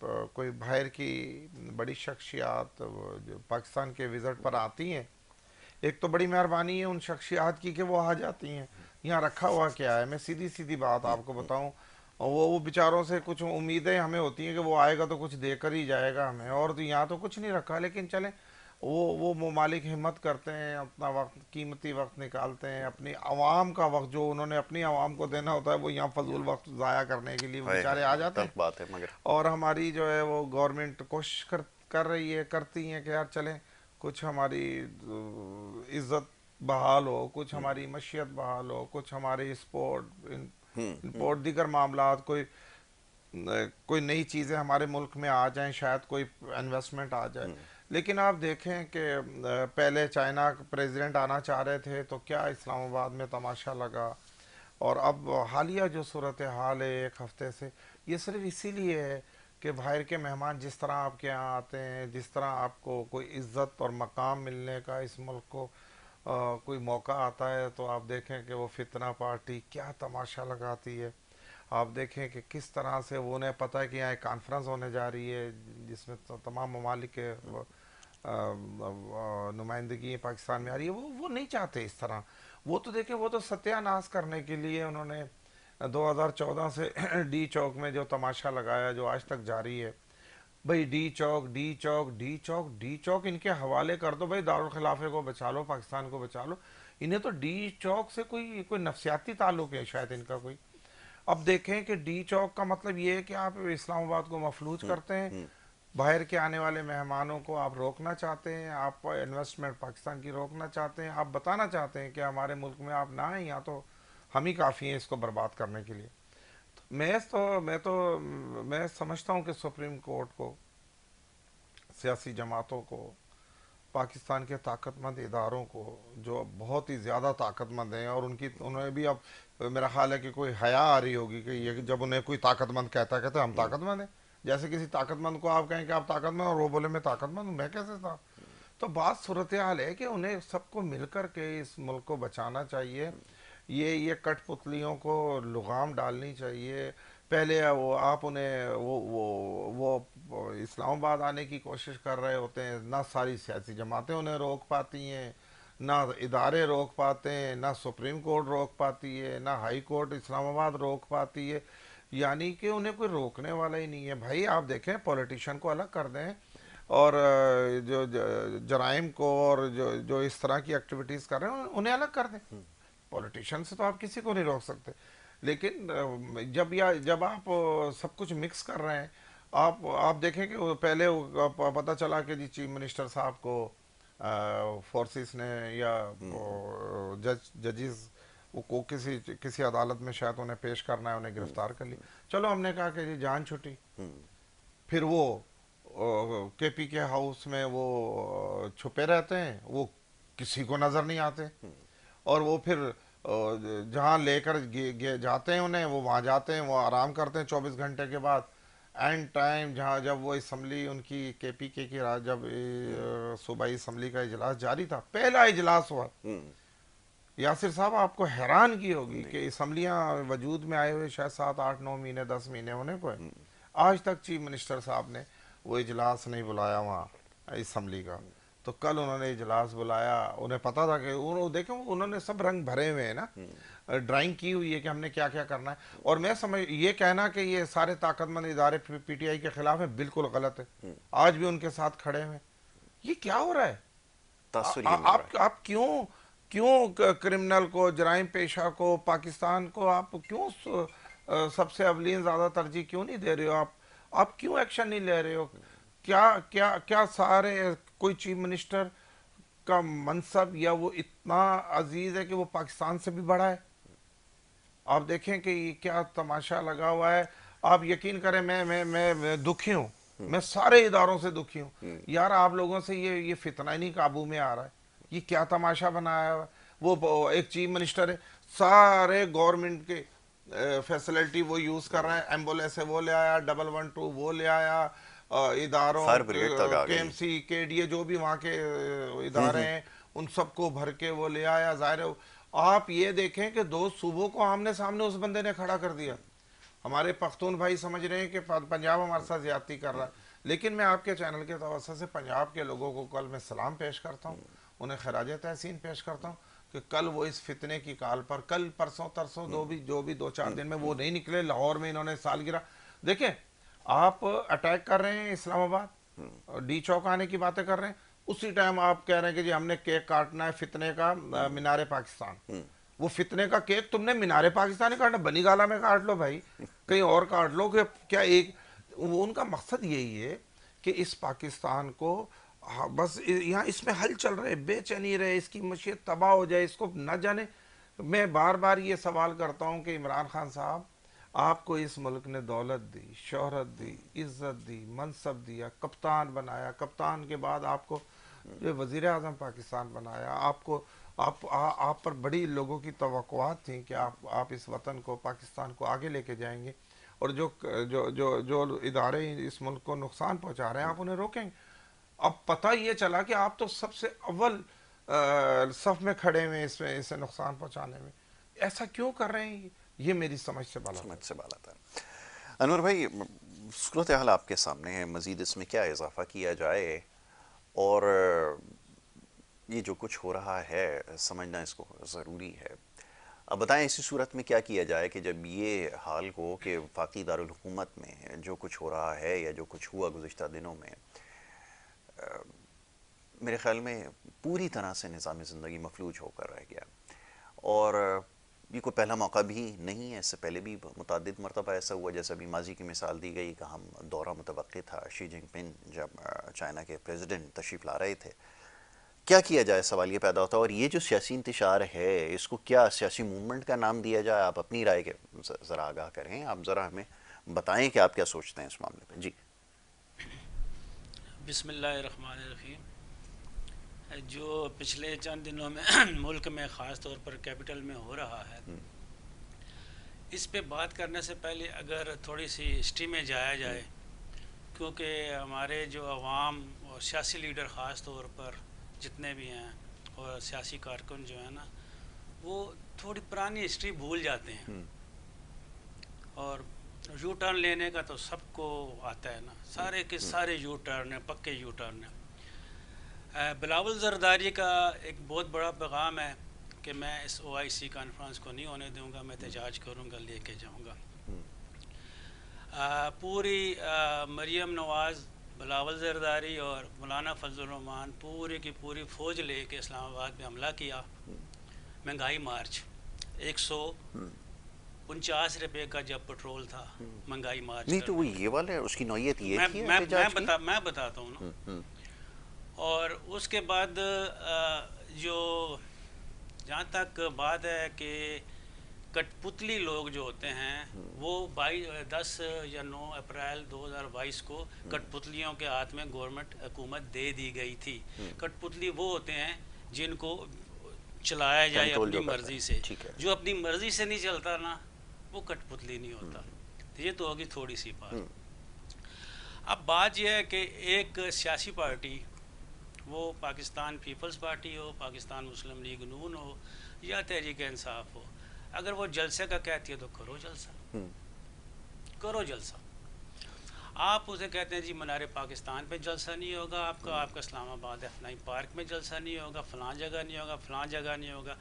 کوئی باہر کی بڑی شخصیات جو پاکستان کے وزٹ پر آتی ہیں، ایک تو بڑی مہربانی ہے ان شخصیات کی کہ وہ آ جاتی ہیں. یہاں رکھا ہوا کیا ہے؟ میں سیدھی سیدھی بات آپ کو بتاؤں، وہ بیچاروں سے کچھ امیدیں ہمیں ہوتی ہیں کہ وہ آئے گا تو کچھ دے کر ہی جائے گا ہمیں، اور تو یہاں تو کچھ نہیں رکھا. لیکن چلیں، وہ ممالک ہمت کرتے ہیں، اپنا وقت، قیمتی وقت نکالتے ہیں، اپنی عوام کا وقت جو انہوں نے اپنی عوام کو دینا ہوتا ہے وہ یہاں فضول وقت ضائع کرنے کے لیے وہ ہائے بیچارے آ ہائے جاتے ہیں. تلخ بات ہے مگر. اور ہماری جو ہے وہ گورنمنٹ کوشش کر رہی ہے، کرتی ہیں کہ یار چلیں کچھ ہماری عزت بحال ہو، کچھ ہماری معیشت بحال ہو، کچھ ہماری امپورٹ دیگر معاملات، کوئی نئی چیزیں ہمارے ملک میں آ جائیں، شاید کوئی انویسٹمنٹ آ جائے. لیکن آپ دیکھیں کہ پہلے چائنا کا پریزیڈنٹ آنا چاہ رہے تھے تو کیا اسلام آباد میں تماشا لگا. اور اب حالیہ جو صورتحال ہے ایک ہفتے سے، یہ صرف اسی لیے ہے کہ باہر کے مہمان جس طرح آپ کے یہاں آتے ہیں، جس طرح آپ کو کوئی عزت اور مقام ملنے کا اس ملک کو کوئی موقع آتا ہے، تو آپ دیکھیں کہ وہ فتنہ پارٹی کیا تماشا لگاتی ہے. آپ دیکھیں کہ کس طرح سے وہ انہیں پتہ ہے کہ یہاں ایک کانفرنس ہونے جا رہی ہے جس میں تمام ممالک کے نمائندگی پاکستان میں آ رہی ہے. وہ نہیں چاہتے اس طرح. وہ تو دیکھیں، وہ تو ستیہ ناش کرنے کے لیے انہوں نے 2014 سے ڈی چوک میں جو تماشا لگایا جو آج تک جاری ہے. بھئی ڈی چوک ڈی چوک ڈی چوک ڈی چوک ان کے حوالے کر دو. بھئی دارالخلافے کو بچا لو، پاکستان کو بچا لو. انہیں تو ڈی چوک سے کوئی نفسیاتی تعلق ہے شاید ان کا کوئی. اب دیکھیں کہ ڈی چوک کا مطلب یہ ہے کہ آپ اسلام آباد کو مفلوج کرتے ہیں، باہر کے آنے والے مہمانوں کو آپ روکنا چاہتے ہیں، آپ انویسٹمنٹ پاکستان کی روکنا چاہتے ہیں، آپ بتانا چاہتے ہیں کہ ہمارے ملک میں آپ نہ آئیں، یا تو ہم ہی کافی ہیں اس کو برباد کرنے کے لیے. میں سمجھتا ہوں کہ سپریم کورٹ کو، سیاسی جماعتوں کو، پاکستان کے طاقت مند اداروں کو جو بہت ہی زیادہ طاقت مند ہیں، اور انہیں بھی اب میرا خیال ہے کہ کوئی حیا آ رہی ہوگی کہ یہ جب انہیں کوئی طاقت مند کہتا ہے، کہتے ہیں ہم طاقت مند ہیں. جیسے کسی طاقت مند کو آپ کہیں کہ آپ طاقت مند، اور وہ بولے میں طاقت مند ہوں، میں کیسے تھا. تو بات صورتحال ہے کہ انہیں سب کو مل کر کے اس ملک کو بچانا چاہیے. یہ کٹ پتلیوں کو لگام ڈالنی چاہیے. پہلے وہ آپ انہیں وہ اسلام آباد آنے کی کوشش کر رہے ہوتے ہیں، نہ ساری سیاسی جماعتیں انہیں روک پاتی ہیں، نہ ادارے روک پاتے ہیں، نہ سپریم کورٹ روک پاتی ہے، نہ ہائی کورٹ اسلام آباد روک پاتی ہے. یعنی کہ انہیں کوئی روکنے والا ہی نہیں ہے. بھائی آپ دیکھیں، پولیٹیشین کو الگ کر دیں، اور جو جرائم کو اور جو اس طرح کی ایکٹیویٹیز کر رہے ہیں انہیں الگ کر دیں. پولیٹیشین سے تو آپ کسی کو نہیں روک سکتے. لیکن جب آپ سب کچھ مکس کر رہے ہیں، آپ دیکھیں کہ پہلے پتہ چلا کہ جی چیف منسٹر صاحب کو فورسز نے یا ججز کو کسی عدالت میں شاید انہیں پیش کرنا ہے، انہیں گرفتار کر لی. چلو ہم نے کہا کہ جی جان چھٹی. پھر وہ کے پی کے ہاؤس میں وہ چھپے رہتے ہیں، وہ کسی کو نظر نہیں آتے. اور وہ پھر جہاں لے کر جاتے ہیں انہیں، وہ وہاں جاتے ہیں، وہ آرام کرتے ہیں 24 گھنٹے کے بعد. اینڈ ٹائم جب وہ اسمبلی ان کی کے پی کے کی جب صوبائی اسمبلی کا اجلاس جاری تھا، پہلا اجلاس ہوا، یاسر صاحب آپ کو حیران کی ہوگی کہ اسمبلیاں وجود میں آئے ہوئے شاید 7 8 9 مہینے 10 مہینے ہونے کو ہے، آج تک چیف منسٹر صاحب نے وہ اجلاس نہیں بلایا وہاں اسمبلی کا. تو کل انہوں نے اجلاس بلایا. انہیں پتا تھا کہ دیکھیں انہوں نے سب رنگ بھرے ہوئے ہیں نا، ڈرائنگ کی ہوئی ہے کہ ہم نے کیا کیا کرنا ہے. اور میں یہ کہنا کہ یہ سارے طاقت مند ادارے پی ٹی آئی کے خلاف ہیں، بالکل غلط ہے. آج بھی ان کے ساتھ کھڑے ہوئے. یہ کیا ہو رہا ہے؟ تاثر یہ مل رہا ہے. آپ کیوں کرمنل کو، جرائم پیشہ کو، پاکستان کو آپ کیوں سب سے اولین زیادہ ترجیح کیوں نہیں دے رہے ہو؟ آپ کیوں ایکشن نہیں لے رہے ہو؟ کیا سارے کوئی چیف منسٹر کا منصب یا وہ اتنا عزیز ہے کہ وہ پاکستان سے بھی بڑا ہے؟ آپ دیکھیں کہ یہ کیا تماشا لگا ہوا ہے. آپ یقین کریں میں دکھی ہوں، میں سارے اداروں سے دکھی ہوں. یار آپ لوگوں سے یہ فتنہ ہی نہیں قابو میں آ رہا ہے. یہ کیا تماشا بنایا ہوا ہے. وہ ایک چیف منسٹر ہے، سارے گورنمنٹ کے فیسلٹی وہ یوز کر رہا ہے. ایمبولینس وہ لے آیا، 112 وہ لے آیا، اداروں فائر بریگیڈ تک آ کے گئی. ایم سی کے ڈی اے جو بھی وہاں کے ادارے ہیں ان سب کو بھر کے وہ لے آیا. ظاہر ہے آپ یہ دیکھیں کہ 2 صوبوں کو آمنے سامنے اس بندے نے کھڑا کر دیا. ہمارے پختون بھائی سمجھ رہے ہیں کہ پنجاب ہمارے ساتھ زیادتی کر رہا ہے، لیکن میں آپ کے چینل کے توسط سے پنجاب کے لوگوں کو کل میں سلام پیش کرتا ہوں، انہیں خراج تحسین پیش کرتا ہوں کہ کل وہ اس فتنے کی کال پر، کل پرسوں ترسوں جو بھی 2-4 دن میں وہ نہیں نکلے. لاہور میں انہوں نے سالگرہ دیکھیں، آپ اٹیک کر رہے ہیں اسلام آباد، ڈی چوک آنے کی باتیں کر رہے ہیں، اسی ٹائم آپ کہہ رہے ہیں کہ جی ہم نے کیک کاٹنا ہے فتنے کا مینار پاکستان. وہ فتنے کا کیک تم نے مینار پاکستان ہی کاٹنا، بنی گالا میں کاٹ لو بھائی، کہیں اور کاٹ لو. کہ کیا ایک ان کا مقصد یہی ہے کہ اس پاکستان کو بس یہاں اس میں حل چل رہے، بے چینی رہے، اس کی معیشت تباہ ہو جائے، اس کو نہ جانے. میں بار بار یہ سوال کرتا ہوں کہ عمران خان صاحب، آپ کو اس ملک نے دولت دی، شہرت دی، عزت دی، منصب دیا، کپتان بنایا، کپتان کے بعد آپ کو جو وزیر اعظم پاکستان بنایا، آپ پر بڑی لوگوں کی توقعات تھیں کہ آپ اس وطن کو، پاکستان کو آگے لے کے جائیں گے، اور جو ادارے اس ملک کو نقصان پہنچا رہے ہیں آپ انہیں روکیں گے. اب پتہ یہ چلا کہ آپ تو سب سے اول صف میں کھڑے ہوئے اسے نقصان پہنچانے میں. ایسا کیوں کر رہے ہیں؟ یہ میری سمجھ سے بالا سمجھ سے بالا تھا. انور بھائی، صورتحال آپ کے سامنے ہے، مزید اس میں کیا اضافہ کیا جائے؟ اور یہ جو کچھ ہو رہا ہے سمجھنا اس کو ضروری ہے. اب بتائیں اسی صورت میں کیا کیا جائے کہ جب یہ حال ہو کہ وفاقی دارالحکومت میں جو کچھ ہو رہا ہے یا جو کچھ ہوا گزشتہ دنوں میں، میرے خیال میں پوری طرح سے نظام زندگی مفلوج ہو کر رہ گیا. اور یہ کوئی پہلا موقع بھی نہیں ہے، اس سے پہلے بھی متعدد مرتبہ ایسا ہوا، جیسا ابھی ماضی کی مثال دی گئی کہ ہم دورہ متوقع تھا شی جن پنگ جب چائنا کے پریزیڈنٹ تشریف لا رہے تھے. کیا کیا جائے، سوال یہ پیدا ہوتا ہے. اور یہ جو سیاسی انتشار ہے اس کو کیا سیاسی موومنٹ کا نام دیا جائے؟ آپ اپنی رائے کے ذرا آگاہ کریں، آپ ذرا ہمیں بتائیں کہ آپ کیا سوچتے ہیں اس معاملے پہ. جی بسم اللہ الرحمن الرحیم. جو پچھلے چند دنوں میں ملک میں خاص طور پر کیپٹل میں ہو رہا ہے، اس پہ بات کرنے سے پہلے اگر تھوڑی سی ہسٹری میں جایا جائے، کیونکہ ہمارے جو عوام اور سیاسی لیڈر خاص طور پر جتنے بھی ہیں اور سیاسی کارکن جو ہیں نا، وہ تھوڑی پرانی ہسٹری بھول جاتے ہیں. اور یو ٹرن لینے کا تو سب کو آتا ہے نا، سارے کے سارے یو ٹرن ہیں، پکے یو ٹرن ہیں. بلاول زرداری کا ایک بہت بڑا پیغام ہے کہ میں اس OIC کانفرنس کو نہیں ہونے دوں گا، میں احتجاج کروں گا، لے کے جاؤں گا. پوری مریم نواز، بلاول زرداری اور مولانا فضل الرحمان پوری کی پوری فوج لے کے اسلام آباد میں حملہ کیا. مہنگائی مارچ 149 روپے کا جب پٹرول تھا، مہنگائی مارچ نہیں تو وہ کرنے یہ والا ہے، اس کی نوعیت یہ تھی میں احتجاج کی. میں بتاتا ہوں نا. اور اس کے بعد جو جہاں تک بات ہے کہ کٹ پتلی لوگ جو ہوتے ہیں، وہ 10 یا 9 اپریل 2022 کو کٹ پتلیوں کے ہاتھ میں گورنمنٹ حکومت دے دی گئی تھی. کٹ پتلی وہ ہوتے ہیں جن کو چلایا جائے اپنی مرضی سے. جو اپنی مرضی سے نہیں چلتا نا، وہ کٹ پتلی نہیں ہوتا. یہ تو ہوگی تھوڑی سی بات. اب بات یہ ہے کہ ایک سیاسی پارٹی، وہ پاکستان پیپلز پارٹی ہو، پاکستان مسلم لیگ نون ہو یا تحریک انصاف ہو، اگر وہ جلسے کا کہتی ہے تو کرو جلسہ، کرو جلسہ. آپ اسے کہتے ہیں جی منار پاکستان پہ جلسہ نہیں ہوگا آپ کا اسلام آباد F9 پارک میں جلسہ نہیں ہوگا، فلاں جگہ نہیں ہوگا، فلاں جگہ نہیں ہوگا.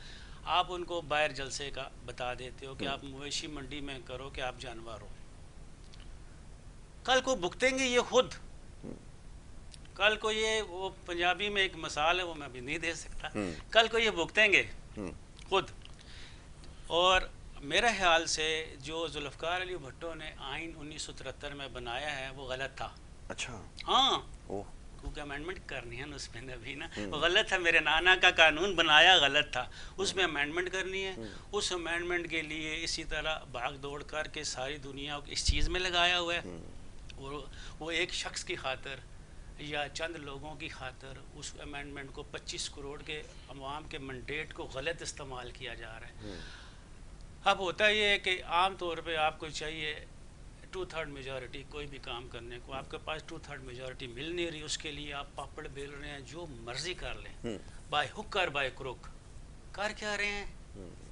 آپ ان کو باہر جلسے کا بتا دیتے ہو کہ آپ مویشی منڈی میں کرو کہ آپ جانور ہو. کل کو بھگتیں گے یہ خود. کل کو یہ، وہ پنجابی میں ایک مثال ہے، وہ میں ابھی نہیں دے سکتا. کل کو یہ بھگتیں گے خود. اور میرے خیال سے جو ذوالفقار علی بھٹو نے آئین 1973 میں بنایا ہے وہ غلط تھا. اچھا. ہاں، کیونکہ امینڈمنٹ کرنی ہے نا اس میں نبی نا، وہ غلط تھا. میرے نانا کا قانون بنایا غلط تھا، اس میں امینڈمنٹ کرنی ہے. اس امینڈمنٹ کے لیے اسی طرح بھاگ دوڑ کر کے ساری دنیا کو اس چیز میں لگایا ہوا ہے. وہ ایک شخص کی خاطر یا چند لوگوں کی خاطر اس امینڈمنٹ کو 25 کروڑ کے عوام کے منڈیٹ کو غلط استعمال کیا جا رہا ہے. اب ہوتا یہ ہے کہ عام طور پہ آپ کو چاہیے 2/3 میجورٹی کوئی بھی کام کرنے کو. آپ کے پاس 2/3 میجورٹی مل نہیں رہی، اس کے لیے آپ پاپڑ بیل رہے ہیں، جو مرضی کر لیں، بائی ہک اور بائی کروک. کر کیا رہے ہیں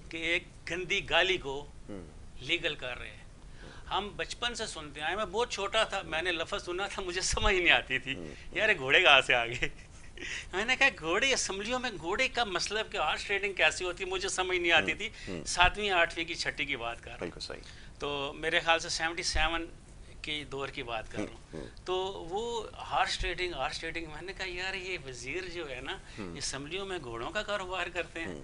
کہ ایک گندی گالی کو لیگل کر رہے ہیں. ہم بچپن سے سنتے آئے. میں بہت چھوٹا تھا, میں نے لفظ سنا تھا, مجھے سمجھ نہیں آتی تھی یار یہ گھوڑے کہاں سے آ گئے. میں نے کہا گھوڑے اسمبلیوں میں گھوڑے کا مطلب کہ ہارس ٹریڈنگ کیسی ہوتی ہے مجھے سمجھ نہیں آتی تھی. 7ویں 8ویں کی 6ٹھی کی بات کر رہا بالکل صحیح. ہوں, تو میرے خیال سے 77 کی دور کی بات کر رہا ہوں. تو وہ ہارس ٹریڈنگ میں نے کہا یار یہ وزیر جو ہے نا اسمبلیوں میں گھوڑوں کا کاروبار کرتے ہیں.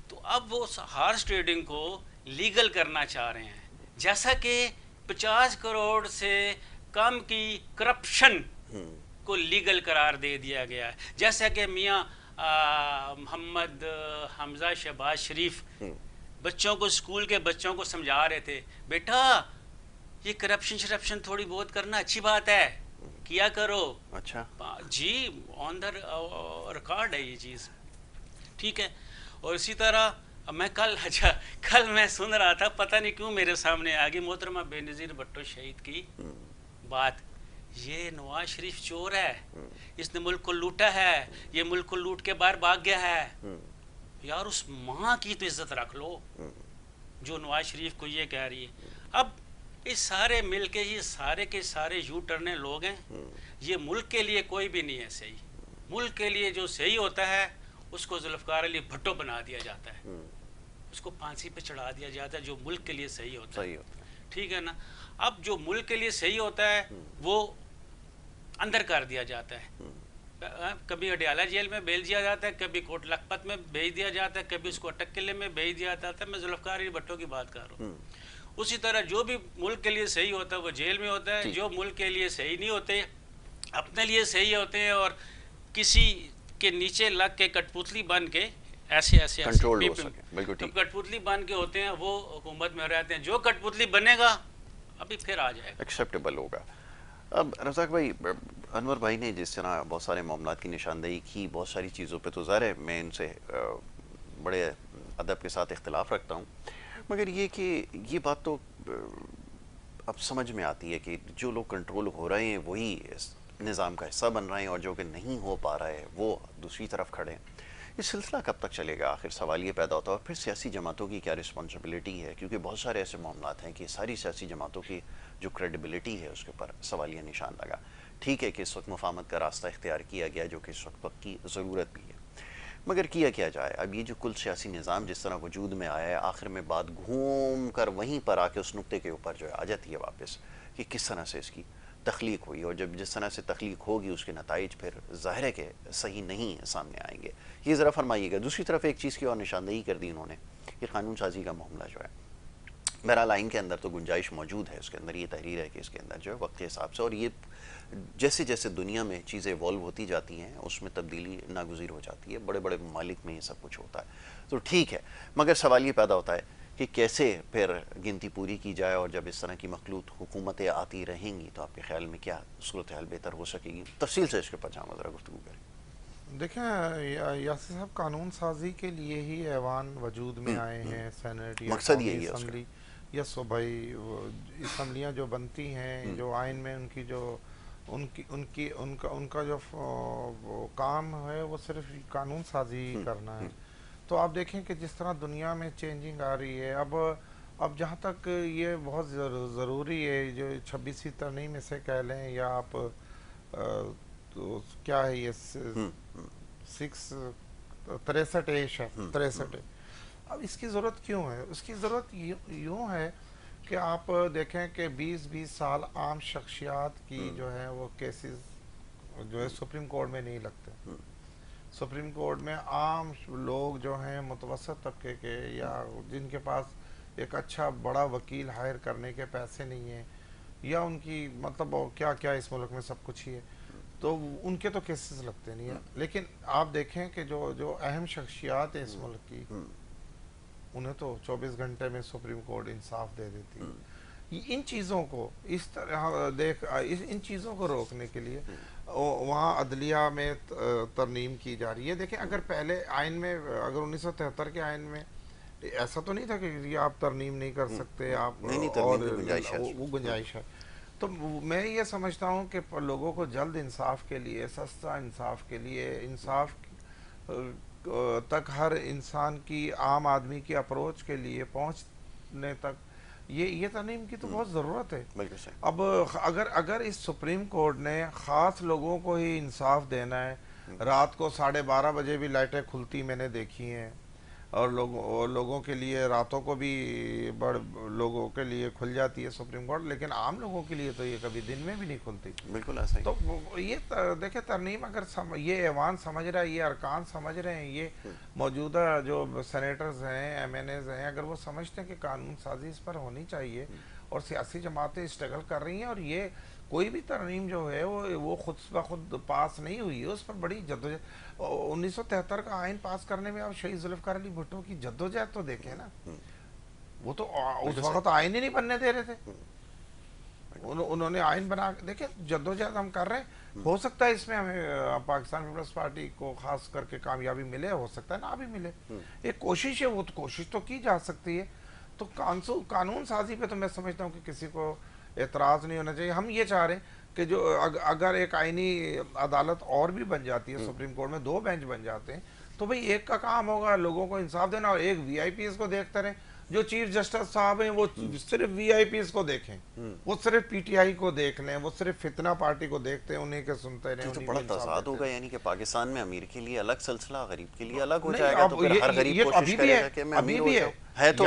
تو اب وہ ہارس ٹریڈنگ کو لیگل کرنا چاہ رہے ہیں, جیسا کہ 50 کروڑ سے کم کی کرپشن کو لیگل قرار دے دیا گیا ہے. جیسا کہ میاں محمد حمزہ شہباز شریف بچوں کو, اسکول کے بچوں کو سمجھا رہے تھے, بیٹا یہ کرپشن تھوڑی بہت کرنا اچھی بات ہے, کیا کرو. اچھا جی آن دا ریکارڈ ہے یہ چیز, ٹھیک ہے. اور اسی طرح میں کل میں سن رہا تھا, پتہ نہیں کیوں میرے سامنے آ گئی محترمہ بے نظیر بھٹو شہید کی بات. یہ نواز شریف چور ہے, اس نے ملک کو لوٹا ہے, یہ ملک کو لوٹ کے باہر بھاگ گیا ہے. یار اس ماں کی تو عزت رکھ لو جو نواز شریف کو یہ کہہ رہی ہے. اب اس سارے مل کے یہ سارے کے سارے یو ٹرنے لوگ ہیں. یہ ملک کے لیے کوئی بھی نہیں ہے صحیح. ملک کے لیے جو صحیح ہوتا ہے اس کو ذوالفقار علی بھٹو بنا دیا جاتا ہے, اس کو پھانسی پہ چڑھا دیا جاتا ہے جو ملک کے لیے صحیح ہوتا ہے. ٹھیک ہے نا. اب جو ملک کے لیے صحیح ہوتا ہے وہ اندر کر دیا جاتا ہے, کبھی اڈیالہ جیل میں بھیج دیا جاتا ہے, کبھی کوٹ لکھپت میں بھیج دیا جاتا ہے, کبھی اس کو اٹک قلعے میں بھیج دیا جاتا ہے. میں ذوالفقار علی بھٹو کی بات کر رہا ہوں. اسی طرح جو بھی ملک کے لیے صحیح ہوتا ہے وہ جیل میں ہوتا ہے, جو ملک کے لیے صحیح نہیں ہوتے اپنے لیے صحیح ہوتے ہیں اور کسی کے نیچے لگ کے کٹپوتلی بن کے ایسے کٹپوتلی بن کے ہوتے ہیں, وہ حکومت میں رہتے ہیں. جو کٹپوتلی بنے گا ابھی پھر آ جائے گا, ایکسیپٹیبل ہوگا. اب رزاق بھائی, انور بھائی نے جس طرح بہت سارے معاملات کی نشاندہی کی, بہت ساری چیزوں پہ تو ظاہر ہے میں ان سے بڑے ادب کے ساتھ اختلاف رکھتا ہوں, مگر یہ کہ یہ بات تو اب سمجھ میں آتی ہے کہ جو لوگ کنٹرول ہو رہے ہیں وہی نظام کا حصہ بن رہے ہیں, اور جو کہ نہیں ہو پا رہا ہے وہ دوسری طرف کھڑے ہیں. یہ سلسلہ کب تک چلے گا؟ آخر سوال یہ پیدا ہوتا ہے. اور پھر سیاسی جماعتوں کی کیا رسپانسبلٹی ہے, کیونکہ بہت سارے ایسے معاملات ہیں کہ ساری سیاسی جماعتوں کی جو کریڈیبلٹی ہے اس کے اوپر سوالیہ نشان لگا. ٹھیک ہے کہ اس وقت مفاہمت کا راستہ اختیار کیا گیا جو کہ اس وقت کی ضرورت بھی ہے, مگر کیا جائے. اب یہ جو کل سیاسی نظام جس طرح وجود میں آیا ہے, آخر میں بات گھوم کر وہیں پر آ کے اس نقطے کے اوپر جو ہے آ جاتی ہے واپس, کہ کس طرح سے اس کی تخلیق ہوئی, اور جب جس طرح سے تخلیق ہوگی اس کے نتائج پھر ظاہر ہے کہ صحیح نہیں سامنے آئیں گے. یہ ذرا فرمائیے گا. دوسری طرف ایک چیز کی اور نشاندہی کر دی انہوں نے, کہ قانون سازی کا معاملہ جو ہے, بہرحال آئین کے اندر تو گنجائش موجود ہے, اس کے اندر یہ تحریر ہے کہ اس کے اندر جو ہے وقت کے حساب سے, اور یہ جیسے جیسے دنیا میں چیزیں ایوالو ہوتی جاتی ہیں اس میں تبدیلی ناگزیر ہو جاتی ہے. بڑے بڑے ممالک میں یہ سب کچھ ہوتا ہے, تو ٹھیک ہے, مگر سوال یہ پیدا ہوتا ہے کہ کیسے پھر گنتی پوری کی جائے, اور جب اس طرح کی مخلوط حکومتیں آتی رہیں گی تو آپ کے خیال میں کیا صورتحال بہتر ہو سکے گی؟ تفصیل سے اس کے اوپر ذرا گفتگو کریں. دیکھیں یاسر صاحب, قانون سازی کے لیے ہی ایوان وجود میں آئے ہیں, سینٹ یا مقصد یہی ہے اسمبلی یا صوبائی اسمبلیاں جو بنتی ہیں, جو آئین میں ان کی جو ان کا جو کام ہے وہ صرف قانون سازی کرنا ہے. تو آپ دیکھیں کہ جس طرح دنیا میں چینجنگ آ رہی ہے, اب جہاں تک یہ بہت ضروری ہے, جو 26ویں ترمیم میں سے کہہ لیں یا آپ تو کیا ہے یہ 63 ہے. اب اس کی ضرورت کیوں ہے؟ اس کی ضرورت یوں ہے کہ آپ دیکھیں کہ 20 سال عام شخصیات کی جو ہے وہ کیسز جو ہے سپریم کورٹ میں نہیں لگتے. سپریم کورٹ میں عام لوگ جو ہیں متوسط طبقے کے, یا جن کے پاس ایک اچھا بڑا وکیل ہائر کرنے کے پیسے نہیں ہیں, یا ان کی مطلب کیا اس ملک میں سب کچھ ہی ہے, تو ان کے تو کیسز لگتے نہیں ہیں. لیکن آپ دیکھیں کہ جو اہم شخصیات ہیں اس ملک کی, انہیں تو 24 گھنٹے میں سپریم کورٹ انصاف دے دیتی ہے. ان چیزوں کو اس طرح ان چیزوں کو روکنے کے لیے وہاں عدلیہ میں ترمیم کی جا رہی ہے. دیکھیں اگر پہلے آئین میں, اگر 1973 کے آئین میں ایسا تو نہیں تھا کہ یہ آپ ترمیم نہیں کر سکتے, آپ اور وہ گنجائش ہے. تو میں یہ سمجھتا ہوں کہ لوگوں کو جلد انصاف کے لیے, سستا انصاف کے لیے, انصاف تک ہر انسان کی, عام آدمی کی اپروچ کے لیے پہنچنے تک یہ ترمیم کی تو بہت ضرورت ہے. بالکل صحیح. اب اگر اس سپریم کورٹ نے خاص لوگوں کو ہی انصاف دینا ہے، رات کو 12:30 بجے بھی لائٹیں کھلتی میں نے دیکھی ہیں، اور لوگوں کے لیے راتوں کو بھی لوگوں کے لیے کھل جاتی ہے سپریم کورٹ، لیکن عام لوگوں کے لیے تو یہ کبھی دن میں بھی نہیں کھلتی. بالکل ایسا ہی. تو یہ دیکھیں ترمیم اگر یہ ایوان سمجھ رہا ہے، یہ ارکان سمجھ رہے ہیں، یہ موجودہ جو سینیٹرز ہیں، ایم این ایز ہیں، اگر وہ سمجھتے ہیں کہ قانون سازی اس پر ہونی چاہیے اور سیاسی جماعتیں اسٹرگل کر رہی ہیں، اور یہ کوئی بھی ترمیم جو ہے وہ خود بخود پاس نہیں ہوئی ہے، اس پر بڑی جدوجہد. 1973 کا آئین پاس کرنے میں آپ شہید ذوالفقار علی بھٹو کی جدوجہد تو دیکھیں نا. وہ تو اس وقت آئین ہی نہیں بننے دے رہے تھے، انہوں نے آئین بنا کے دیکھیں. جدوجہد ہم کر رہے ہیں، ہو سکتا ہے اس میں ہمیں پاکستان پیپلز پارٹی کو خاص کر کے کامیابی ملے، ہو سکتا ہے نہ بھی ملے. ایک کوشش ہے، وہ تو کوشش تو کی جا سکتی ہے. تو قانون سازی پہ تو میں سمجھتا ہوں کہ کسی کو اعتراض نہیں ہونا چاہیے. ہم یہ چاہ رہے ہیں کہ جو اگر ایک آئینی عدالت اور بھی بن جاتی ہے، سپریم کورٹ میں 2 بینچ بن جاتے ہیں، تو بھئی ایک کا کام ہوگا لوگوں کو انصاف دینا، اور ایک وی آئی پیز کو دیکھتے رہیں. جو چیف جسٹس صاحب ہیں وہ صرف وی آئی پیز کو دیکھیں، وہ صرف پی ٹی آئی کو دیکھ لیں، وہ صرف فتنہ پارٹی کو دیکھتے ہیں، انہیں کے سنتے رہیں. تو بڑا تضاد ہوگا، یعنی کہ پاکستان میں امیر کے لیے الگ سلسلہ، غریب کے لیے الگ ہو نہیں، جائے گا، تو پھر ہر غریب کوشش کرے گا کہ میں امیر ہو جاؤں. ہے تو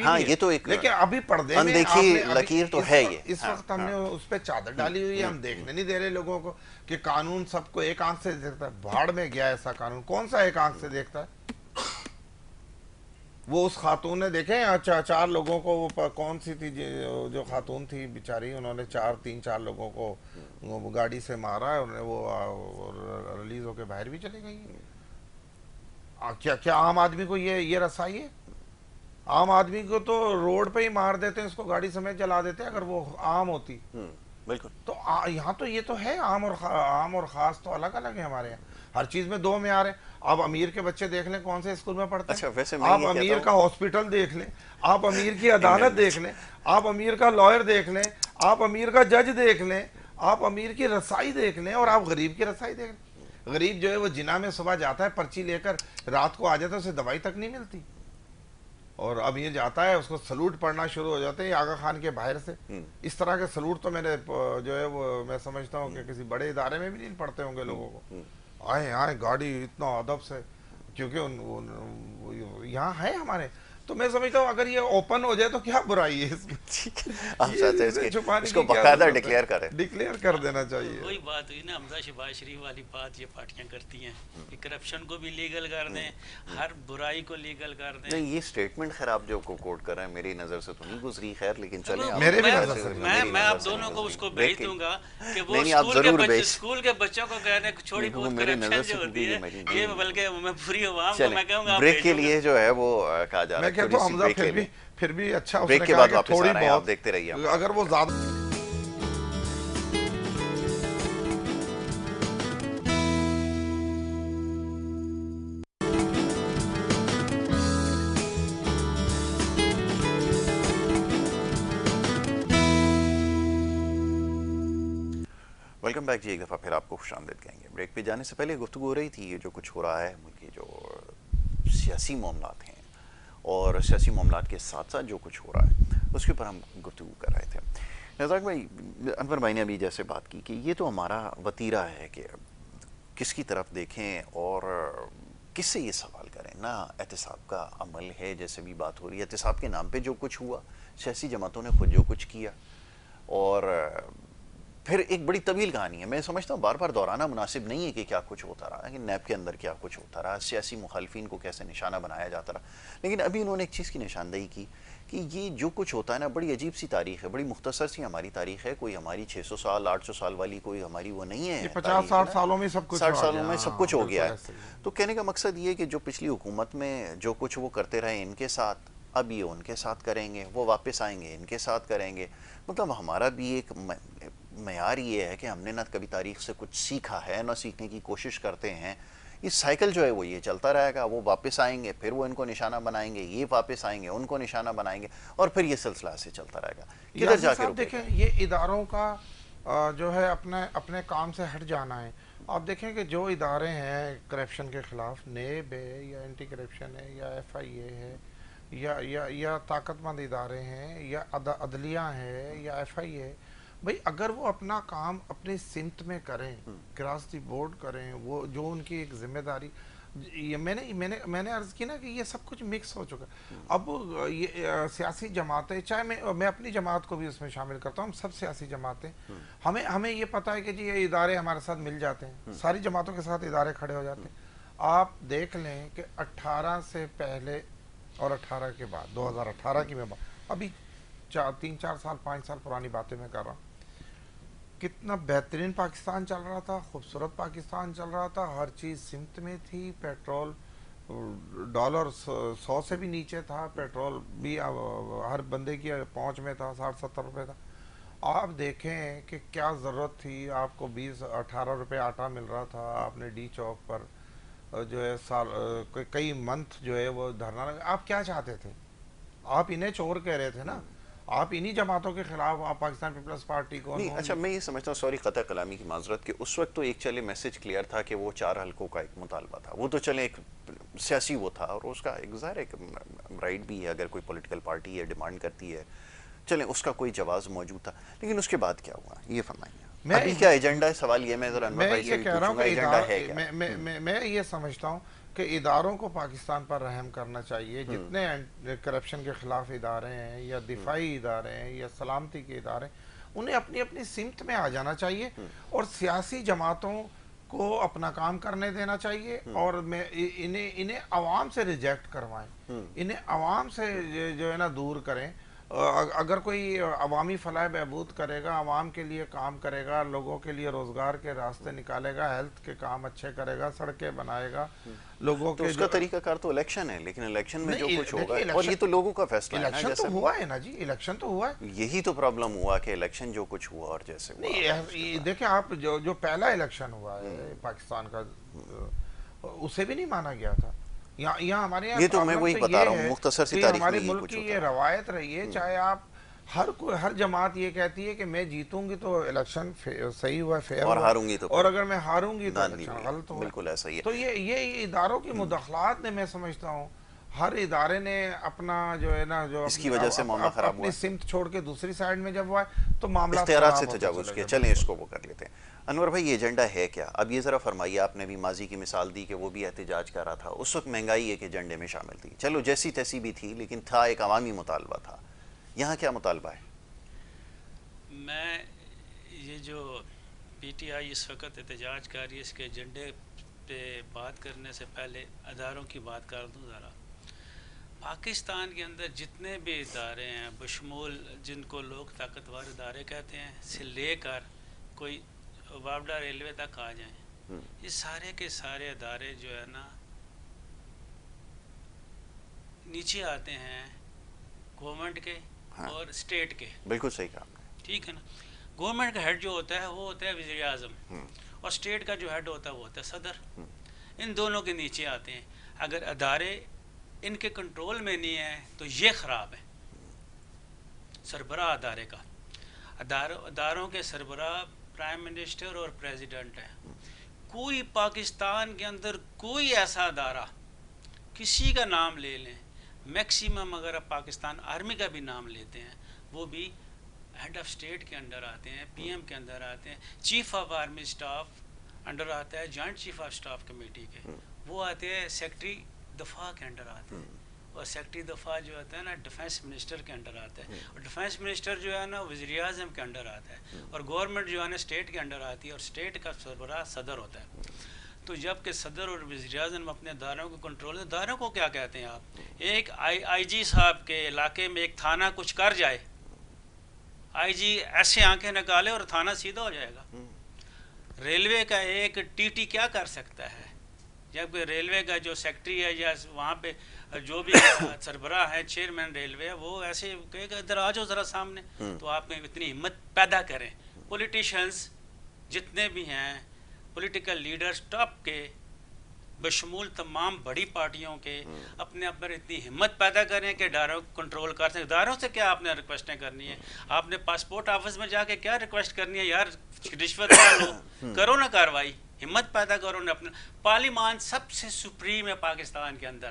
ہاں، یہ تو ایک لیکن ابھی پردے میں اندیکھی لکیر تو ہے. یہ اس وقت ہم نے اس پہ چادر ڈالی ہوئی ہے، ہم دیکھنے نہیں دے رہے لوگوں کو کہ قانون سب کو ایک آنکھ سے دیکھتا ہے. بھاڑ میں گیا ایسا قانون، کون سا ایک آنکھ سے دیکھتا ہے؟ وہ اس خاتون نے دیکھیں 4 لوگوں کو، وہ کون سی تھی جو خاتون تھی بیچاری، انہوں نے 4 لوگوں کو گاڑی سے مارا ہے، انہوں نے وہ ریلیز ہو کے باہر بھی چلے گئی. کیا عام آدمی کو یہ رسائی ہے؟ عام آدمی کو تو روڈ پہ ہی مار دیتے ہیں، اس کو گاڑی سمیت جلا دیتے ہیں اگر وہ عام ہوتی. بالکل. تو یہاں تو یہ تو ہے، عام اور خاص تو الگ الگ ہیں ہمارے یہاں. ہر چیز میں 2 معیار ہیں. آپ امیر کے بچے دیکھ لیں کون سے اسکول میں پڑھتے ہیں، آپ امیر کا ہاسپٹل دیکھ لیں، آپ امیر کی عدالت دیکھ لیں، آپ امیر کا لائر دیکھ لیں، آپ امیر کا جج دیکھ لیں، آپ امیر کی رسائی دیکھ لیں، اور آپ غریب کی رسائی دیکھ لیں. غریب جو ہے وہ جناح میں صبح جاتا ہے پرچی لے کر، رات کو آ جاتا ہے، اسے دوائی تک نہیں ملتی. اور اب یہ جاتا ہے، اس کو سلوٹ پڑھنا شروع ہو جاتے ہیں آغا خان کے باہر سے. اس طرح کے سلوٹ تو میرے جو ہے وہ میں سمجھتا ہوں کہ کسی بڑے ادارے میں بھی نہیں پڑھتے ہوں گے لوگوں کو. آئے گاڑی اتنا ادب سے، کیونکہ یہاں ہے ہمارے. تو میں سمجھتا ہوں اگر یہ اوپن ہو جائے تو کیا برائی ہے اس میں، اس کو باقاعدہ ڈکلیئر کریں، ڈکلیئر کر دینا چاہیے. وہی بات ہوئی نا حمزہ شہباز شریف والی بات، یہ پارٹیاں کرتی ہیں کہ کرپشن کو بھی لیگل کر دیں، ہر برائی کو لیگل کر دیں. نہیں، یہ سٹیٹمنٹ خیر آپ جو کوٹ کر رہے ہیں میری نظر سے تو نہیں گزری، خیر لیکن چلیں میرے بھی نظر سے میں آپ دونوں کو اس کو بھیج دوں گا کہ وہ اسکول کے بچوں کو کہنے چھوڑی بہت کرپشن جو ہوتی ہے، یہ بلکہ میں پوری عوام کو میں کہوں گا بریک کے لیے جو ہے وہ کہا جا رہا ہے. میں کہتا ہوں حمزہ پھر بھی اچھا اس بریک نے کے کہا بعد کہ واپس تھوڑی آ رہے ہیں، آپ بہت دیکھتے رہیے. اگر وہ زیادہ ویلکم بیک جی، ایک دفعہ پھر آپ کو خوش آمدید کہیں گے. بریک پہ جانے سے پہلے گفتگو ہو رہی تھی یہ جو کچھ ہو رہا ہے ملک کی جو سیاسی معاملات ہیں اور سیاسی معاملات کے ساتھ ساتھ جو کچھ ہو رہا ہے اس کے اوپر ہم گفتگو کر رہے تھے. رزاق بھائی، انور بھائی نے ابھی جیسے بات کی کہ یہ تو ہمارا وتیرہ ہے کہ کس کی طرف دیکھیں اور کس سے یہ سوال کریں. نہ احتساب کا عمل ہے، جیسے بھی بات ہو رہی ہے احتساب کے نام پہ جو کچھ ہوا، سیاسی جماعتوں نے خود جو کچھ کیا، اور پھر ایک بڑی طویل کہانی ہے. میں سمجھتا ہوں بار بار دہرانا مناسب نہیں ہے کہ کیا کچھ ہوتا رہا، کہ نیب کے اندر کیا کچھ ہوتا رہا، سیاسی مخالفین کو کیسے نشانہ بنایا جاتا رہا. لیکن ابھی انہوں نے ایک چیز کی نشاندہی کی کہ یہ جو کچھ ہوتا ہے نا، بڑی عجیب سی تاریخ ہے، بڑی مختصر سی ہماری تاریخ ہے. کوئی ہماری 600 سال 800 سال والی کوئی ہماری وہ نہیں ہے. 50-60 سالوں میں سب کچھ 60 سالوں میں سب کچھ ہو گیا ہے. تو کہنے کا مقصد یہ ہے کہ جو پچھلی حکومت میں جو کچھ وہ کرتے رہے ان کے ساتھ، اب یہ ان کے ساتھ کریں گے، وہ واپس آئیں گے ان کے ساتھ کریں گے. مطلب ہمارا بھی ایک معیار یہ ہے کہ ہم نے نہ کبھی تاریخ سے کچھ سیکھا ہے، نہ سیکھنے کی کوشش کرتے ہیں. یہ سائیکل جو ہے وہ یہ چلتا رہے گا. وہ واپس آئیں گے، پھر وہ ان کو نشانہ بنائیں گے، یہ واپس آئیں گے ان کو نشانہ بنائیں گے، اور پھر یہ سلسلہ سے چلتا رہے گا. کدھر جا کے دیکھیں یہ اداروں کا جو ہے اپنے کام سے ہٹ جانا ہے. آپ دیکھیں کہ جو ادارے ہیں کرپشن کے خلاف، نیب ہے یا اینٹی کرپشن ہے یا ایف آئی اے ہے یا طاقتمند ادارے ہیں یا عدلیہ ہے یا ایف آئی ہے، بھئی اگر وہ اپنا کام اپنی سمت میں کریں، کراس دی بورڈ کریں، وہ جو ان کی ایک ذمہ داری، یہ میں نے عرض کی نا کہ یہ سب کچھ مکس ہو چکا ہے اب. یہ سیاسی جماعتیں، چاہے میں اپنی جماعت کو بھی اس میں شامل کرتا ہوں، ہم سب سیاسی جماعتیں، ہمیں یہ پتہ ہے کہ جی یہ ادارے ہمارے ساتھ مل جاتے ہیں، ساری جماعتوں کے ساتھ ادارے کھڑے ہو جاتے ہیں. آپ دیکھ لیں کہ 18 سے پہلے اور 18 کے بعد، 2018 کی میں ابھی 3-4 سال 5 سال پرانی باتیں میں کر رہا ہوں، کتنا بہترین پاکستان چل رہا تھا، خوبصورت پاکستان چل رہا تھا، ہر چیز سمت میں تھی، پیٹرول ڈالر 100 سے بھی نیچے تھا، پیٹرول بھی ہر بندے کی پہنچ میں تھا، 60-70 روپے تھا. آپ دیکھیں کہ کیا ضرورت تھی، آپ کو 20-18 روپے آٹا مل رہا تھا، آپ نے ڈی چوک پر جو ہے کئی منتھ جو ہے وہ دھرنا لگا. آپ کیا چاہتے تھے؟ آپ انہیں چور کہہ رہے تھے نا، آپ انہی جماعتوں کے خلاف آپ پاکستان پیپلز پارٹی کو نہیں. اچھا میں یہ سمجھتا ہوں، سوری قطع کلامی کی معذرت، کہ اس وقت تو ایک چلے میسج کلیئر تھا کہ وہ 4 حلقوں کا ایک مطالبہ تھا، وہ تو چلے ایک سیاسی وہ تھا، اور اس کا ایک ظاہر ہے کہ رائٹ بھی ہے، اگر کوئی پولیٹیکل پارٹی ہے ڈیمانڈ کرتی ہے، چلیں اس کا کوئی جواز موجود تھا. لیکن اس کے بعد کیا ہوا یہ فرمائیے، ابھی کیا ایجنڈا ہے؟ سوال یہ میں ذرا انور بھائی سے بھی پوچھوں گا، ایجنڈا ہے کیا؟ میں یہ سمجھتا ہوں کہ اداروں کو پاکستان پر رحم کرنا چاہیے، جتنے کرپشن کے خلاف ادارے ہیں یا دفاعی ادارے ہیں یا سلامتی کے ادارے ہیں، انہیں اپنی اپنی سمت میں آ جانا چاہیے اور سیاسی جماعتوں کو اپنا کام کرنے دینا چاہیے، اور انہیں عوام سے ریجیکٹ کروائیں، انہیں عوام سے جو ہے نا دور کریں. اگر کوئی عوامی فلاح بہبود کرے گا، عوام کے لیے کام کرے گا، لوگوں کے لیے روزگار کے راستے نکالے گا، ہیلتھ کے کام اچھے کرے گا، سڑکیں بنائے گا، لوگوں تو کے اس کا طریقہ کار تو الیکشن ہے، لیکن الیکشن میں جو کچھ ہوگا، اور یہ تو لوگوں کا فیصلہ ہے نا. الیکشن تو ہوا ہے نا جی، الیکشن تو ہوا ہے. یہی تو پرابلم ہوا کہ الیکشن جو کچھ ہوا اور جیسے نہیں دیکھیں آپ، جو پہلا الیکشن ہوا ہے پاکستان کا، اسے بھی نہیں مانا گیا تھا. یہاں ہمارے یہ تو میں وہی بتا رہا ہوں، مختصر سی تاریخ میں ہمارے یہی ملک کچھ کی ہوتا یہ ہے. روایت رہی ہے، چاہے آپ ہر جماعت یہ کہتی ہے کہ میں جیتوں گی تو الیکشن صحیح ہوا، فیئر اور ہوا، ہاروں گی تو اور اگر میں ہاروں گی تو ناندی الیکشن ہوئی. غلط ہوا. بالکل ایسا ہی ہے. تو یہ اداروں کی مداخلات نے، میں سمجھتا ہوں ہر ادارے نے اپنا جو ہے نا، جو اس کی وجہ سے معاملہ خراب ہوا اپنی سمت چھوڑ کے دوسری سائیڈ میں جب ہوا ہے تو معاملات اختیارات سے خراب ہوتے تجاوز چلے کیا. گئے. چلیں اس کو وہ کر لیتے ہیں. انور بھائی یہ ایجنڈا ہے کیا؟ اب یہ ذرا فرمائیے، آپ نے بھی ماضی کی مثال دی کہ وہ بھی احتجاج کر رہا تھا، اس وقت مہنگائی ایک ایجنڈے میں شامل تھی، چلو جیسی تیسی بھی تھی، لیکن تھا ایک عوامی مطالبہ تھا. یہاں کیا مطالبہ ہے؟ میں یہ جو پی ٹی آئی اس وقت احتجاج کر رہی ہے، اس کے ایجنڈے پہ بات کرنے سے پہلے اداروں کی بات کر دوں ذرا. پاکستان کے اندر جتنے بھی ادارے ہیں، بشمول جن کو لوگ طاقتور ادارے کہتے ہیں سے لے کر کوئی وابڈا ریلوے تک آ جائیں، یہ سارے کے سارے ادارے جو ہے نا نیچے آتے ہیں گورنمنٹ کے اور اسٹیٹ کے. بالکل صحیح کہا. ٹھیک ہے نا. گورنمنٹ کا ہیڈ جو ہوتا ہے وہ ہوتا ہے وزیر اعظم، اور اسٹیٹ کا جو ہیڈ ہوتا ہے وہ ہوتا ہے صدر. ان دونوں کے نیچے آتے ہیں. اگر ادارے ان کے کنٹرول میں نہیں ہیں تو یہ خراب ہے. سربراہ ادارے کا، اداروں کے سربراہ پرائم منسٹر اور پریزیڈنٹ ہے. کوئی پاکستان کے اندر کوئی ایسا ادارہ، کسی کا نام لے لیں، میکسیمم اگر آپ پاکستان آرمی کا بھی نام لیتے ہیں، وہ بھی ہیڈ آف اسٹیٹ کے انڈر آتے ہیں، پی ایم کے اندر آتے ہیں. Chief of army staff under آتا ہے joint chief of staff committee کے، وہ آتے ہیں سیکٹری دفاع کے انڈر آتے ہیں، اور سیکٹری دفاع جو ہوتا ہے نا ڈیفینس منسٹر کے انڈر آتا ہے، اور ڈیفینس منسٹر جو ہے نا وزیر اعظم کے انڈر آتا ہے، اور گورنمنٹ جو ہے نا اسٹیٹ کے انڈر آتی ہے، اور اسٹیٹ کا سربراہ صدر ہوتا ہے. تو جب کہ صدر اور وزیر اعظم اپنے اداروں کو کنٹرول، اداروں کو کیا کہتے ہیں آپ؟ ایک آئی جی صاحب کے علاقے میں ایک تھانہ کچھ کر جائے، آئی جی ایسے آنکھیں نکالے اور تھانہ سیدھا ہو جائے گا. ریلوے کا ایک ٹی ٹی کیا کر سکتا ہے؟ جب کہ ریلوے کا جو سیکٹری ہے یا وہاں پہ جو بھی سربراہ ہے، چیئرمین ریلوے، وہ ایسے کہے گا ادھر آ جاؤ ذرا سامنے. تو آپ میں اتنی ہمت پیدا کریں. پولیٹیشنز جتنے بھی ہیں، پولیٹیکل لیڈرز ٹاپ کے بشمول تمام بڑی پارٹیوں کے، اپنے اندر اتنی ہمت پیدا کریں کہ اداروں کو کنٹرول کر سکیں. اداروں سے کیا آپ نے ریکویسٹیں کرنی ہے؟ آپ نے پاسپورٹ آفس میں جا کے کیا ریکویسٹ کرنی ہے؟ یار رشوت نہ لو، کرو نا کاروائی، ہمت پیدا کرو نا. اپنا پارلیمان سب سے سپریم ہے پاکستان کے اندر،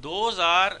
2000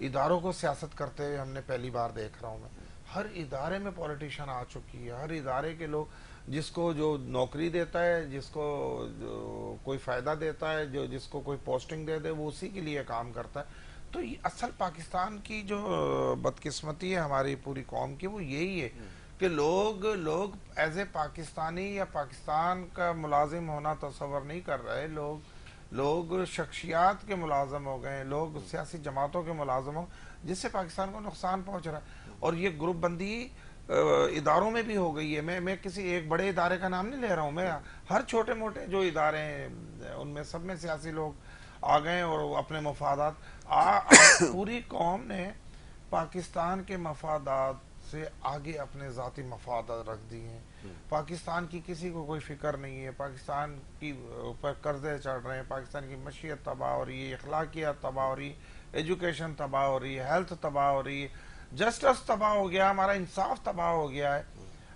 اداروں کو سیاست کرتے ہوئے ہم نے پہلی بار دیکھ رہا ہوں میں. ہر ادارے میں پولیٹیشین آ چکی ہے. ہر ادارے کے لوگ, جس کو جو نوکری دیتا ہے, جس کو کوئی فائدہ دیتا ہے, جس کو کوئی پوسٹنگ دے دے, وہ اسی کے لیے کام کرتا ہے. تو یہ اصل پاکستان کی جو بدقسمتی ہے ہماری پوری قوم کی, وہ یہی ہے کہ لوگ ایز اے پاکستانی یا پاکستان کا ملازم ہونا تصور نہیں کر رہے. لوگ شخصیات کے ملازم ہو گئے, لوگ سیاسی جماعتوں کے ملازم ہو, جس سے پاکستان کو نقصان پہنچ رہا ہے. اور یہ گروپ بندی اداروں میں بھی ہو گئی ہے. میں کسی ایک بڑے ادارے کا نام نہیں لے رہا ہوں, میں ہر چھوٹے موٹے جو ادارے ہیں ان میں سب میں سیاسی لوگ آ گئے اور اپنے مفادات. پوری قوم نے پاکستان کے مفادات سے آگے اپنے ذاتی مفادات رکھ دی ہیں. پاکستان کی کسی کو کوئی فکر نہیں ہے. پاکستان کی اوپر قرضے چڑھ رہے ہیں, پاکستان کی معیشت تباہ ہو رہی ہے, اخلاقیات تباہ ہو رہی ہے, ایجوکیشن تباہ ہو رہی ہے, ہیلتھ تباہ ہو رہی ہے, جسٹس تباہ ہو گیا, ہمارا انصاف تباہ ہو گیا ہے.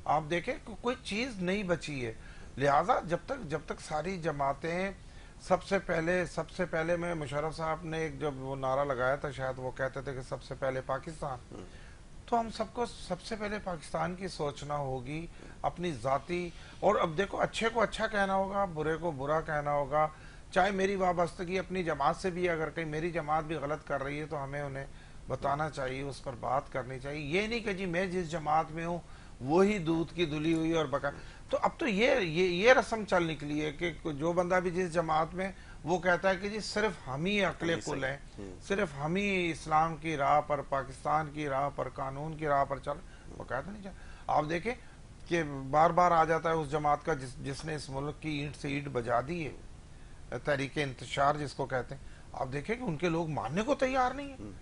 آپ دیکھیں کوئی چیز نہیں بچی ہے. لہٰذا جب تک ساری جماعتیں سب سے پہلے میں مشرف صاحب نے ایک جب وہ نعرہ لگایا تھا, شاید وہ کہتے تھے کہ سب سے پہلے پاکستان, تو ہم سب کو سب سے پہلے پاکستان کی سوچنا ہوگی, اپنی ذاتی. اور اب دیکھو, اچھے کو اچھا کہنا ہوگا, برے کو برا کہنا ہوگا. چاہے میری وابستگی اپنی جماعت سے بھی, اگر کہیں میری جماعت بھی غلط کر رہی ہے تو ہمیں انہیں بتانا چاہیے, اس پر بات کرنی چاہیے. یہ نہیں کہ جی میں جس جماعت میں ہوں وہی دودھ کی دھلی ہوئی اور بکا. تو اب تو یہ رسم چل نکلی ہے کہ جو بندہ بھی جس جماعت میں, وہ کہتا ہے کہ جی صرف ہم ہی عقل کل ہیں, صرف ہم ہی اسلام کی راہ پر, پاکستان کی راہ پر, قانون کی راہ پر چل. وہ کہتا نہیں چل. آپ دیکھیں کہ بار بار آ جاتا ہے اس جماعت کا جس نے اس ملک کی اینٹ سے اینٹ بجا دی ہے, تحریک انتشار جس کو کہتے ہیں. آپ دیکھیں کہ ان کے لوگ ماننے کو تیار نہیں ہیں.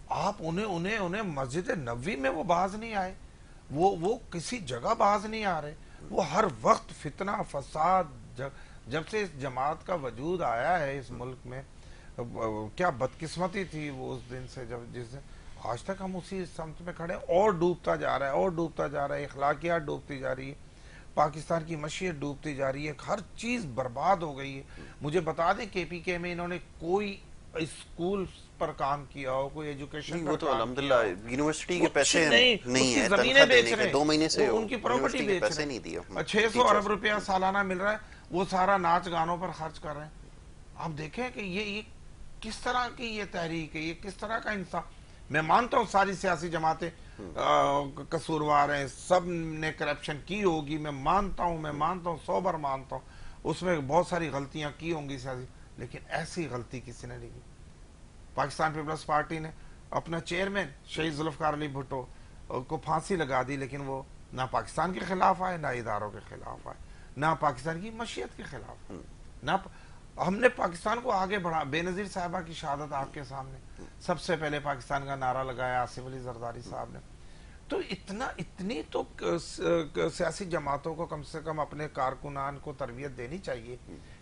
آپ انہیں مسجد نبوی میں وہ باز نہیں آئے, وہ کسی جگہ باز نہیں آ رہے. وہ ہر وقت فتنہ فساد, جب سے اس جماعت کا وجود آیا ہے اس ملک میں, کیا بدقسمتی تھی وہ اس دن سے جس دن آج تک ہم اسی سمت میں کھڑے, اور ڈوبتا جا رہا ہے. اخلاقیات ڈوبتی جا رہی ہے, پاکستان کی معیشت ڈوبتی جا رہی ہے, ہر چیز برباد ہو گئی ہے. مجھے بتا دیں کہ پی کے میں انہوں نے کوئی اسکول پر کام کیا ہو, کوئی ایجوکیشن وہ پر تو کام کیا ہو, یونیورسٹی کے پیسے نہیں ہے, زمینیں بیچ رہے ہیں, 2 مہینے سے ان کی پراپرٹی بیچ رہے ہیں, 600 ارب روپیہ سالانہ مل رہا ہے, وہ سارا ناچ گانوں پر خرچ کر رہے ہیں. آپ دیکھیں کہ یہ کس طرح کی یہ تحریک ہے, یہ کس طرح کا انصاف. میں مانتا ہوں ساری سیاسی جماعتیں قصوروار ہیں, سب نے کرپشن کی ہوگی, میں مانتا ہوں 100 بار مانتا ہوں, اس میں بہت ساری غلطیاں کی ہوں گی سیاسی, لیکن ایسی غلطی کسی نے نہیں کی. پاکستان پیپلز پارٹی نے اپنا چیئرمین شہید ذوالفقار علی بھٹو کو پھانسی لگا دی, لیکن وہ نہ پاکستان کے خلاف آئے, نہ اداروں کے خلاف آئے, نہ پاکستان کی معیشت کے خلاف, نہ ہم نے پاکستان کو آگے بڑھا. بے نظیر صاحبہ کی شہادت آپ کے سامنے, سب سے پہلے پاکستان کا نعرہ لگایا آصف علی زرداری صاحب نے. تو اتنی تو سیاسی جماعتوں کو کم سے کم اپنے کارکنان کو تربیت دینی چاہیے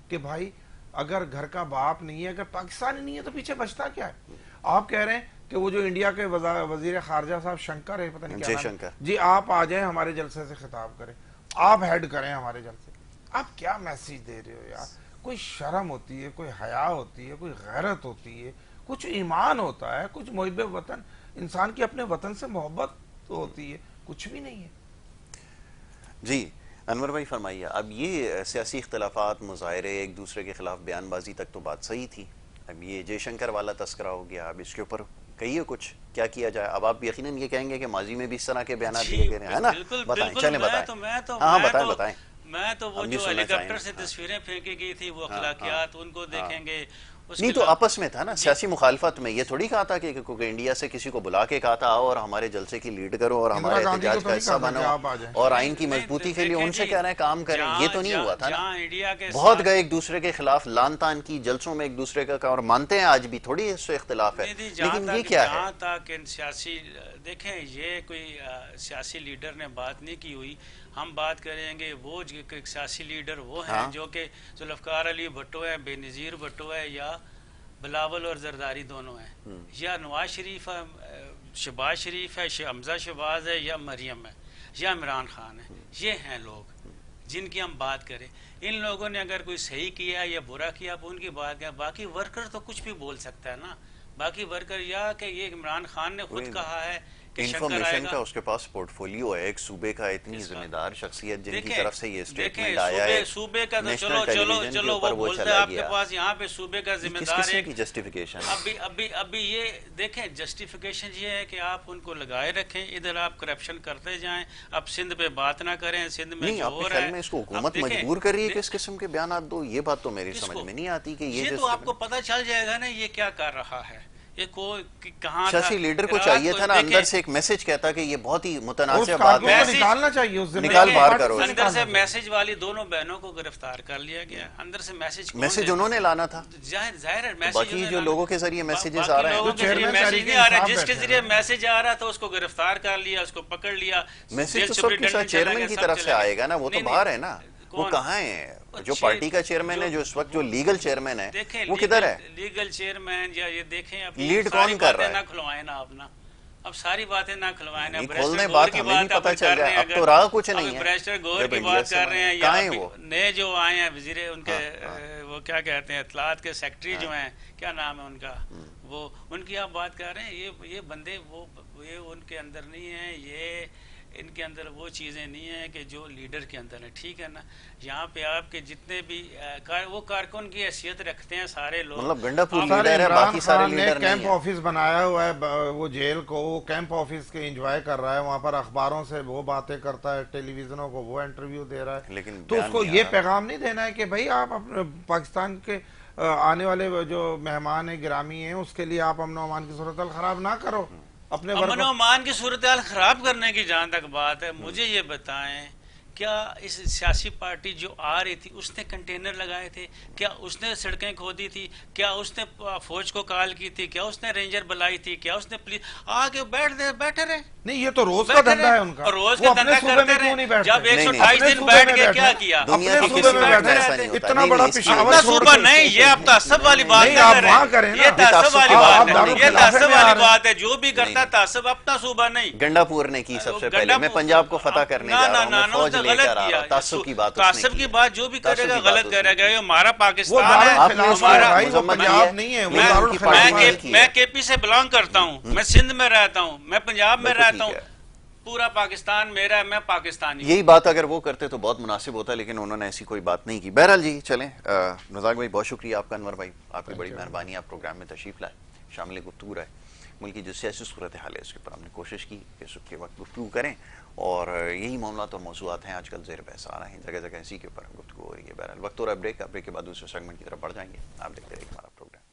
کہ بھائی اگر گھر کا باپ نہیں ہے, اگر پاکستانی نہیں ہے تو پیچھے بچتا کیا ہے. آپ کہہ رہے ہیں کہ وہ جو انڈیا کے وزیر خارجہ صاحب شنکر ہے, پتہ نہیں کیا نام ہے, جی آپ آ جائیں ہمارے جلسے سے خطاب کریں, آپ ہیڈ کریں ہمارے جلسے. آپ کیا میسیج دے رہے ہو یار؟ کوئی شرم ہوتی ہے, کوئی حیا ہوتی ہے, کوئی غیرت ہوتی ہے, کچھ ایمان ہوتا ہے, کچھ محب وطن, انسان کی اپنے وطن سے محبت ہوتی ہے, کچھ بھی نہیں ہے. جی انور بھائی فرمائیے. اب یہ سیاسی اختلافات, مظاہرے, ایک دوسرے کے خلاف بیان بازی تک تو بات صحیح تھی. اب یہ جے شنکر والا تذکرہ ہو گیا, اب اس کے اوپر کہیے کچھ کیا کیا جائے. اب آپ یقیناً یہ کہیں گے کہ ماضی میں بھی اس طرح کے بیانات دیے گئے ہیں نا, بتائیں, چلیں بتائیں. ہاں بتائیں. میں تو وہ جو ہیلی کاپٹر سے تصویریں پھینکی گئی تھی, وہ اخلاقیات, ان کو دیکھیں گے. نہیں تو آپس میں تھا نا سیاسی مخالفت میں, یہ تھوڑی کہا تھا کہ انڈیا سے کسی کو بلا کے کہا تھا اور ہمارے جلسے کی لیڈ کرو اور ہمارے احتجاج کا حصہ بنو اور آئین کی مضبوطی کے لیے ان سے کہہ رہے ہیں کام کریں. یہ تو نہیں ہوا تھا نا. بہت گئے ایک دوسرے کے خلاف, لان تان کی, جلسوں میں ایک دوسرے کا, اور مانتے ہیں آج بھی تھوڑی اس سے اختلاف ہے, لیکن یہ کیا ہے. جہاں تک سیاسی, دیکھیں یہ کوئی سیاسی لیڈر نے بات نہیں کی ہوئی. ہم بات کریں گے وہ سیاسی لیڈر وہ ہیں جو کہ ذوالفقار علی بھٹو ہے, بے نظیر بھٹو ہے, یا بلاول اور زرداری دونوں ہیں, یا نواز شریف ہے, شہباز شریف ہے, حمزہ شہباز ہے, یا مریم ہے, یا عمران خان ہے. یہ ہیں لوگ جن کی ہم بات کریں. ان لوگوں نے اگر کوئی صحیح کیا یا برا کیا, اب ان کی بات کیا. باقی ورکر تو کچھ بھی بول سکتا ہے نا, باقی ورکر یا کہ یہ عمران خان نے خود کہا ہے کہ شنکر آئے انفارمیشن گا. کا اس کے پاس پورٹ فولیو ہے ایک صوبے کا اتنی ذمہ دار شخصیت جن کی دیکھیں طرف سے یہ دیکھیں اسٹیٹمنٹ آیا ہے صوبے کا تو نیشنل چلو ٹیلی ویژن کے چلو اوپر وہ وہ بولتے ہیں چلا آپ کے گیا. پاس یہاں پہ صوبے کا ذمہ کس دار قسم ہے. کی جسٹیفیکیشن؟ ابھی یہ دیکھیں جسٹیفیکیشن یہ ہے کہ آپ ان کو لگائے رکھیں, ادھر آپ کرپشن کرتے جائیں, اب سندھ پہ بات نہ کریں, سندھ میں نہیں جو آپ ہو کے رہا خیال ہے میں اس کو اب حکومت دیکھیں, مجبور کر رہی ہے کہ اس قسم کے بیانات دو؟ یہ بات تو میری کس سمجھ کو؟ میں نہیں آتی کہ یہ تو آپ کو پتہ چل جائے گا نا یہ کیا کر رہا ہے, یہ کوئی کہاں تھا. سیاسی لیڈر کو چاہیے تھا نا اندر سے ایک میسیج کہتا کہ یہ بہت ہی اس متنازع بات کارکن ہے, کو نکالنا چاہیے, اس ذمہ نکال دار باہر پارٹی کرو. کو اندر نکالنا سے چاہیے. میسج والی دونوں بہنوں کو گرفتار کر لیا گیا. اندر سے میسج میسج انہوں نے لانا تھا. ظاہر ہے میسج باقی جو لوگوں کے ذریعے میسیجز آ رہے ہیں, لوگوں کے ذریعے چیئرمین میسج تحریک نہیں آ رہا, انصاف جس کے بیٹھے ذریعے ہیں. میسج آ رہا تھا اس کو گرفتار کر لیا, اس کو پکڑ لیا. میسج جیل تو سب کے ساتھ سپرنٹینڈنٹ چلا چیئرمین گیا, کی سب طرف سے چلا آئے گا نا, وہ تو نہیں, باہر ہے نا, وہ کون؟ کہاں ہیں جو پارٹی کا چیئرمین ہے, جو اس وقت جو لیگل چیئرمین ہے دیکھیں وہ کدھر ہے؟ لیگل چیئرمین یا یہ دیکھیں اب لیڈ ساری کون کر رہا باتیں ہے؟ نہ کھلوائیں نا آپ نا, اب ساری باتیں نہ کھلوائیں نا. نہیں بریسٹر کھولنے گور بات کی ہمیں بھی بات پتہ اب چل کر جائے, رہے ہیں, اب تو رہا کچھ اب نہیں ہے. بریسٹر گور جب کی انڈیا بات سے کر رہے ہیں, یا کہاں ہیں وہ؟ نئے جو آئے ہیں وزیر ان کے وہ کیا کہتے ہیں اطلاعات کے سیکٹری جو ہیں, کیا نام ہے ان کا, وہ ان کی آپ بات کر رہے ہیں. یہ بندے وہ یہ ان کے اندر نہیں ہیں, یہ ان کے اندر وہ چیزیں نہیں ہیں کہ جو لیڈر کے اندر ہیں, ٹھیک ہے نا. یہاں پہ آپ کے جتنے بھی وہ کارکن کی حیثیت رکھتے ہیں سارے لوگ, مطلب گنڈا پور سر لیڈر ہے, عمران باقی سارے خان نے لیڈر نہیں کیمپ ہیں. آفس بنایا ہوا ہے, وہ جیل کو وہ کیمپ آفس کے انجوائے کر رہا ہے, وہاں پر اخباروں سے وہ باتیں کرتا ہے, ٹیلی ویژنوں کو وہ انٹرویو دے رہا ہے. لیکن تو اس بیان کو نہیں آ یہ رہا. پیغام نہیں دینا ہے کہ بھائی آپ اپنے پاکستان کے آنے والے جو مہمان ہیں گرامی ہیں اس کے لیے آپ امن و امان کی صورتحال خراب نہ کرو. اپنے امن و امان کی صورتحال خراب کرنے کی جہاں تک بات ہے, مجھے یہ بتائیں کیا اس سیاسی پارٹی جو آ رہی تھی اس نے کنٹینر لگائے تھے, کیا اس نے سڑکیں کھودی تھی, کیا اس نے فوج کو کال کی تھی, کیا اس نے رینجر بلائی تھی, کیا اس نے پولیس آ کے بیٹھے رہے؟ نہیں, یہ تو روز کا دھندا ہے ان کا. روز وہ کا اپنے دھندا صوبے کرتے میں کیوں نہیں رہے, بیٹھتے؟ جب نہیں، 128 اپنے دن صوبے بیٹھ میں کے بیٹھے. کیا کیا؟ دنیا اپنے کی صوبے کسی میں بات بیٹھے میں ایسا رہتے. نہیں ہوتا. اتنا نہیں، بڑا نہیں، اس کی پشاور اپنا چھوڑ صوبہ کے نہیں, یہ آپ تعصب والی بات نہیں، نہ آپ کریں. وہاں کریں نا. یہ تعصب والی آپ بات دارالخلافے ہے, یہ میں تعصب آ والی رہے ہیں. بات ہے. جو بھی کرتا ہے تعصب اپنا صوبہ نہیں. گنڈا پور نے کی سب سے پہلے, میں پنجاب کو فتح کرنے جا رہا ہوں, میں فوج لے کر آ رہا ہوں. تعصب کی بات اس نے تعصب کی کی ہے. بات جو بھی کرے تعصب گا کی بات غلط اس کرے نے گا. کی. یہ ہمارا وہ پاکستان ہے. آپ نے اس کو دارالخلافہ ہے بھائی, وہ مذمت کی پنجاب ہے. نہیں ہے, وہ نہیں، ان کی پارٹی دارالخلافہ نے ہے. کی میں ہے. کے پی سے بلانگ کرتا ہوں, میں سندھ میں رہتا ہوں, میں پنجاب میں بالکل رہتا ٹھیک ہوں, ہے. پورا پاکستان میرا ہے, میں پاکستانی ہوں. یہی بات اگر وہ کرتے تو بہت مناسب ہوتا, لیکن انہوں نے ایسی کوئی بات نہیں کی. بہرحال جی چلیں, رزاق بھائی بہت شکریہ آپ کا, انور بھائی آپ کی بڑی مہربانی, آپ پروگرام میں تشریف لائے, شامل گفتگو رہے. ملک کی جو سیاسی صورتحال ہے اس کے اوپر ہم نے کوشش کی کہ اس کے وقت گفتگو کریں, اور یہی معاملات اور موضوعات ہیں آج کل زیر بحث آ رہے ہیں, جگہ جگہ اسی کے اوپر گفتگو ہو رہی ہے. بہرحال وقت ہو رہا ہے بریک کے بعد دوسرے سیگمنٹ کی طرف بڑھ جائیں گے. آپ دیکھتے رہیے ہمارا پروگرام.